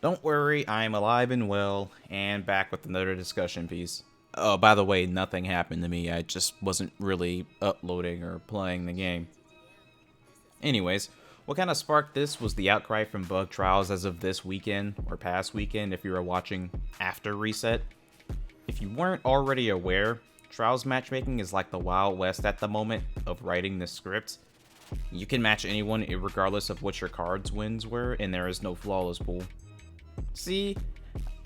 Don't worry, I'm alive and well, and back with another discussion piece. Oh, by the way, nothing happened to me. I just wasn't really uploading or playing the game. Anyways, what kind of sparked this was the outcry from bug trials as of this weekend, or past weekend if you were watching after reset. If you weren't already aware, trials matchmaking is like the Wild West at the moment of writing the script. You can match anyone regardless of what your cards wins were, and there is no flawless pool. See,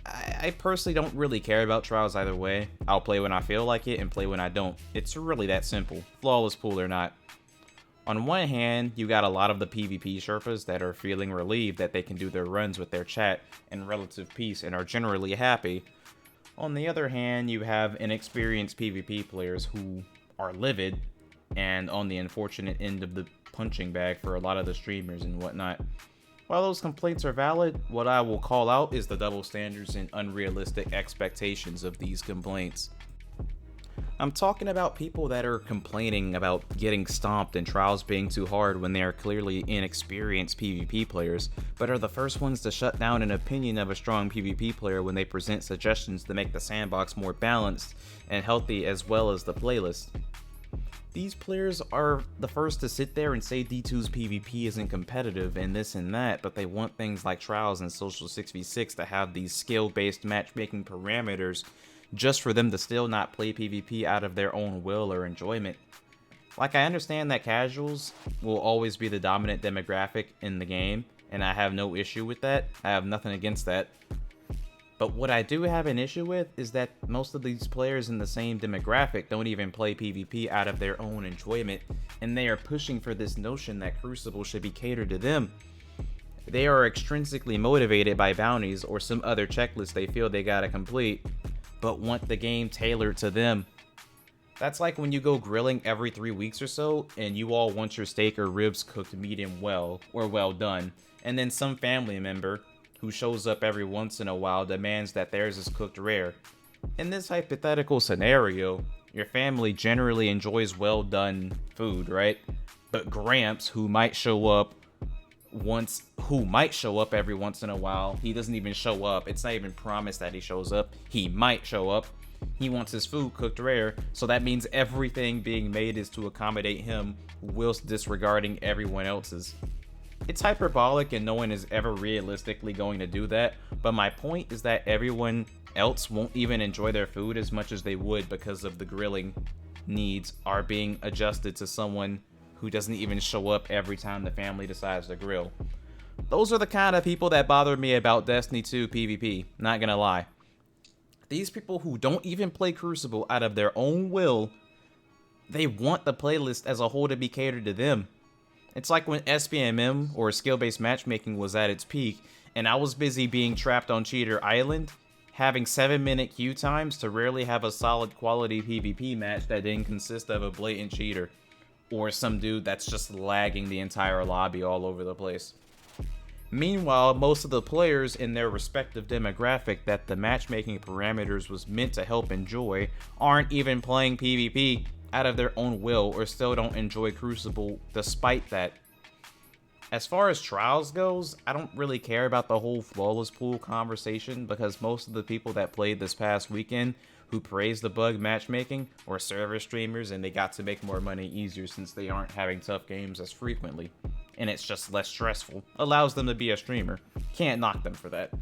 I personally don't really care about trials either way. I'll play when I feel like it and play when I don't. It's really that simple, flawless pool or not. On one hand, you got a lot of the PvP Sherpas that are feeling relieved that they can do their runs with their chat in relative peace and are generally happy. On the other hand, you have inexperienced PvP players who are livid and on the unfortunate end of the punching bag for a lot of the streamers and whatnot. While those complaints are valid, what I will call out is the double standards and unrealistic expectations of these complaints. I'm talking about people that are complaining about getting stomped and trials being too hard when they are clearly inexperienced PvP players, but are the first ones to shut down an opinion of a strong PvP player when they present suggestions to make the sandbox more balanced and healthy as well as the playlist. These players are the first to sit there and say D2's PvP isn't competitive and this and that, but they want things like trials and social 6v6 to have these skill-based matchmaking parameters just for them to still not play PvP out of their own will or enjoyment. Like, I understand that casuals will always be the dominant demographic in the game, and I have no issue with that. I have nothing against that. But what I do have an issue with is that most of these players in the same demographic don't even play PvP out of their own enjoyment, and they are pushing for this notion that Crucible should be catered to them. They are extrinsically motivated by bounties or some other checklist they feel they gotta complete, but want the game tailored to them. That's like when you go grilling every 3 weeks or so, and you all want your steak or ribs cooked medium well, or well done, and then some family member who shows up every once in a while demands that theirs is cooked rare. In this hypothetical scenario, your family generally enjoys well done food, right? But Gramps, who might show up every once in a while, he doesn't even show up. It's not even promised that he shows up. He might show up. He wants his food cooked rare, so that means everything being made is to accommodate him whilst disregarding everyone else's. It's hyperbolic and no one is ever realistically going to do that, but my point is that everyone else won't even enjoy their food as much as they would because of the grilling needs are being adjusted to someone who doesn't even show up every time the family decides to grill. Those are the kind of people that bother me about Destiny 2 PvP, not gonna lie. These people who don't even play Crucible out of their own will, they want the playlist as a whole to be catered to them. It's like when SPMM, or skill-based matchmaking, was at its peak, and I was busy being trapped on Cheater Island, having 7-minute queue times to rarely have a solid quality PvP match that didn't consist of a blatant cheater, or some dude that's just lagging the entire lobby all over the place. Meanwhile, most of the players in their respective demographic that the matchmaking parameters was meant to help enjoy aren't even playing PvP out of their own will or still don't enjoy Crucible despite that. As far as trials goes, I don't really care about the whole flawless pool conversation because most of the people that played this past weekend who praised the bug matchmaking were server streamers and they got to make more money easier since they aren't having tough games as frequently. And it's just less stressful. Allows them to be a streamer. Can't knock them for that.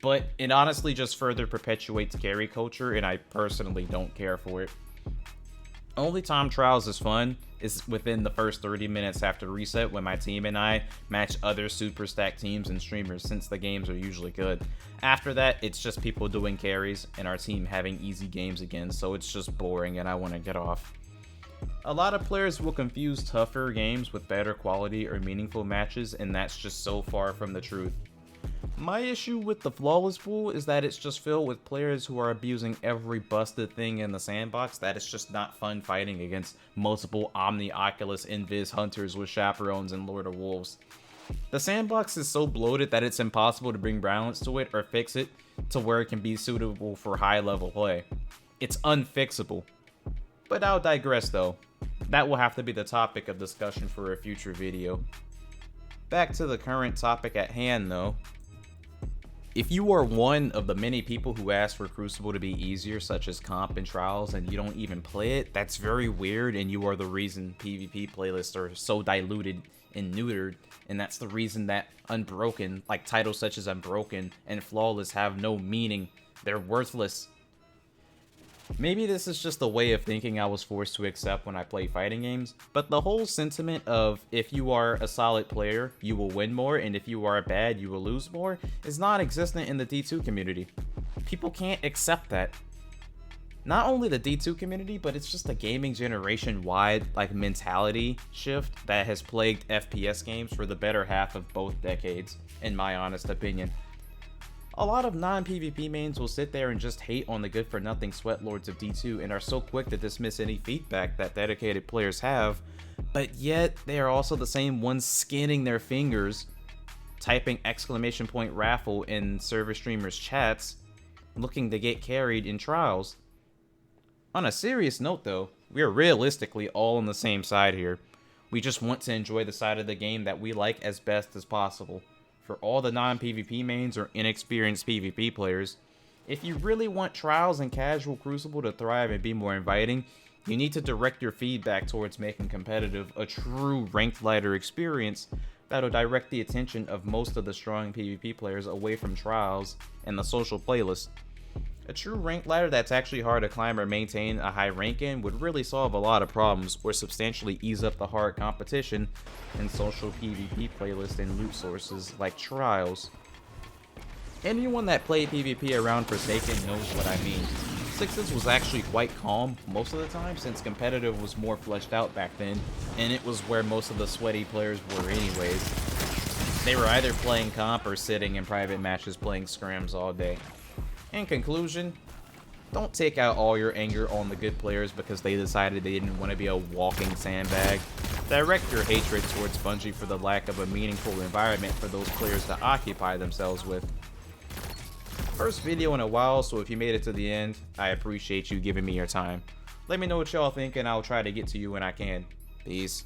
But it honestly just further perpetuates carry culture and I personally don't care for it. Only time trials is fun is within the first 30 minutes after reset when my team and I match other super stacked teams and streamers since the games are usually good. After that, it's just people doing carries and our team having easy games again, so it's just boring and I want to get off. A lot of players will confuse tougher games with better quality or meaningful matches, and that's just so far from the truth. My issue with the flawless pool is that it's just filled with players who are abusing every busted thing in the sandbox that it's just not fun fighting against multiple Omni, Oculus, Invis hunters with chaperones and Lord of Wolves. The sandbox is so bloated that it's impossible to bring balance to it or fix it to where it can be suitable for high level play. It's unfixable. But I'll digress though. That will have to be the topic of discussion for a future video. Back to the current topic at hand though. If you are one of the many people who ask for Crucible to be easier, such as comp and trials, and you don't even play it, that's very weird, and you are the reason PvP playlists are so diluted and neutered, and that's the reason that Unbroken, like titles such as Unbroken and Flawless, have no meaning. They're worthless. Maybe this is just the way of thinking I was forced to accept when I play fighting games, but the whole sentiment of if you are a solid player, you will win more, and if you are bad, you will lose more, is non-existent in the D2 community. People can't accept that. Not only the D2 community, but it's just a gaming generation-wide mentality shift that has plagued FPS games for the better half of both decades, in my honest opinion. A lot of non-PvP mains will sit there and just hate on the good-for-nothing sweatlords of D2 and are so quick to dismiss any feedback that dedicated players have, but yet they are also the same ones skinning their fingers, typing !raffle in server streamers' chats, looking to get carried in trials. On a serious note though, we are realistically all on the same side here. We just want to enjoy the side of the game that we like as best as possible. For all the non-PvP mains or inexperienced PvP players, if you really want trials and casual Crucible to thrive and be more inviting, you need to direct your feedback towards making competitive a true ranked ladder experience that'll direct the attention of most of the strong PvP players away from trials and the social playlist. A true ranked ladder that's actually hard to climb or maintain a high rank in would really solve a lot of problems or substantially ease up the hard competition in social PvP playlists and loot sources like trials. Anyone that played PvP around Forsaken knows what I mean. Sixes was actually quite calm most of the time since competitive was more fleshed out back then, and it was where most of the sweaty players were anyways. They were either playing comp or sitting in private matches playing scrims all day. In conclusion, don't take out all your anger on the good players because they decided they didn't want to be a walking sandbag. Direct your hatred towards Bungie for the lack of a meaningful environment for those players to occupy themselves with. First video in a while, so if you made it to the end, I appreciate you giving me your time. Let me know what y'all think and I'll try to get to you when I can. Peace.